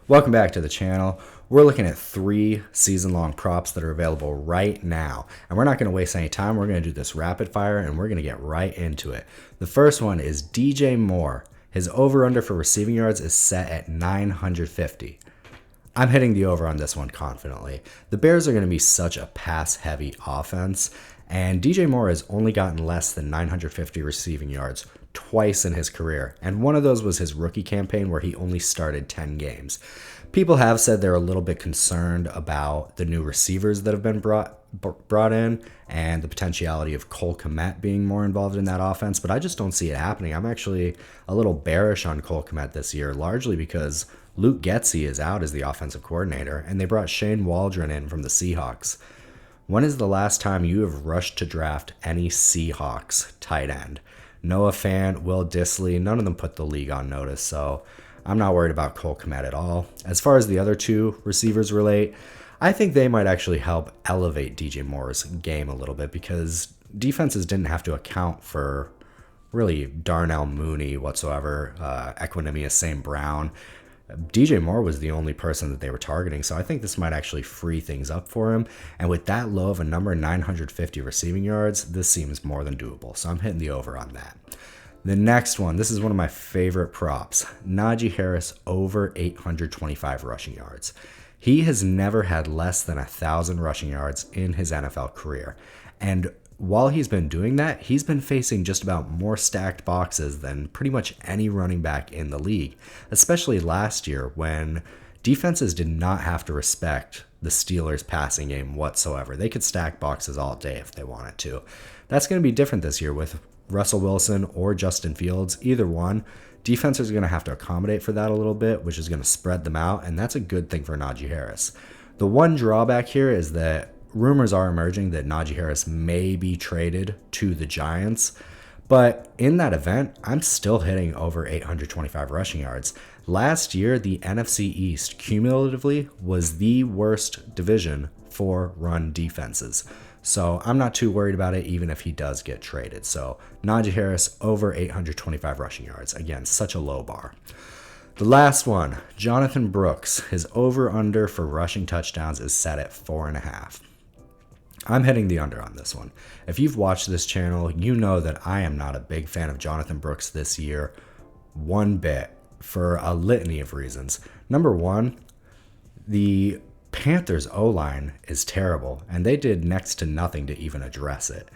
Welcome back to the channel. We're looking at 3 season-long props that are available right now. And we're not going to waste any time. We're going to do this rapid fire and we're going to get right into it. The first one is DJ Moore. His over-under for receiving yards is set at 950. I'm hitting the over on this one confidently. The Bears are going to be such a pass-heavy offense, and DJ Moore has only gotten less than 950 receiving yards twice in his career, and one of those was his rookie campaign where he only started 10 games. People have said they're a little bit concerned about the new receivers that have been brought in and the potentiality of Cole Kmet being more involved in that offense, but I just don't see it happening. I'm actually a little bearish on Cole Kmet this year, largely because Luke Getsy is out as the offensive coordinator, and they brought Shane Waldron in from the Seahawks. When is the last time you have rushed to draft any Seahawks tight end? Noah Fant, Will Dissly, none of them put the league on notice, so I'm not worried about Cole Kmet at all. As far as the other two receivers relate, I think they might actually help elevate DJ Moore's game a little bit because defenses didn't have to account for really Darnell Mooney whatsoever, Equanimeous St. Brown. DJ Moore was the only person that they were targeting, so I think this might actually free things up for him. And with that low of a number, 950 receiving yards, this seems more than doable, so I'm hitting the over on that. The next one, this is one of my favorite props. Najee Harris over 825 rushing yards. He has never had less than 1,000 rushing yards in his NFL career. And while he's been doing that, he's been facing just about more stacked boxes than pretty much any running back in the league, especially last year when defenses did not have to respect the Steelers' passing game whatsoever. They could stack boxes all day if they wanted to. That's going to be different this year with Russell Wilson or Justin Fields, either one. Defenses are going to have to accommodate for that a little bit, which is going to spread them out, and that's a good thing for Najee Harris. The one drawback here is that rumors are emerging that Najee Harris may be traded to the Giants, but in that event, I'm still hitting over 825 rushing yards. Last year, the NFC East cumulatively was the worst division for run defenses. So I'm not too worried about it even if he does get traded. So Najee Harris over 825 rushing yards. Again, such a low bar. The last one, Jonathon Brooks. His over-under for rushing touchdowns is set at 4.5. I'm hitting the under on this one. If you've watched this channel, you know that I am not a big fan of Jonathon Brooks this year one bit for a litany of reasons. Number one, the Panthers O-line is terrible, and they did next to nothing to even address it.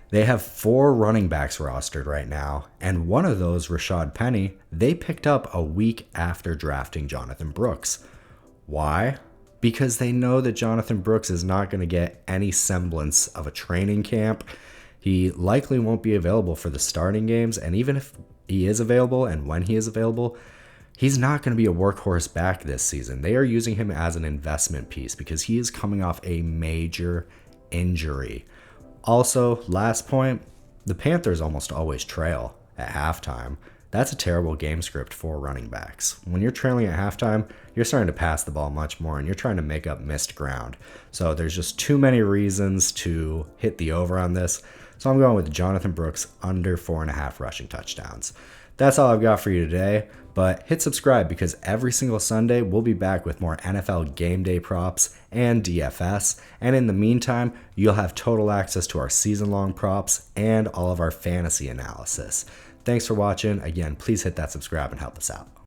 They have 4 running backs rostered right now, and one of those, Rashad Penny, they picked up a week after drafting Jonathon Brooks. Why? Because they know that Jonathon Brooks is not going to get any semblance of a training camp. He likely won't be available for the starting games, and even if he is available and when he is available, he's not going to be a workhorse back this season. They are using him as an investment piece because he is coming off a major injury. Also, last point, the Panthers almost always trail at halftime. That's a terrible game script for running backs. When you're trailing at halftime, you're starting to pass the ball much more and you're trying to make up missed ground. So there's just too many reasons to hit the over on this. So I'm going with Jonathon Brooks under 4.5 rushing touchdowns. That's all I've got for you today, but hit subscribe because every single Sunday we'll be back with more NFL game day props and DFS. And in the meantime, you'll have total access to our season-long props and all of our fantasy analysis. Thanks for watching. Again, please hit that subscribe and help us out.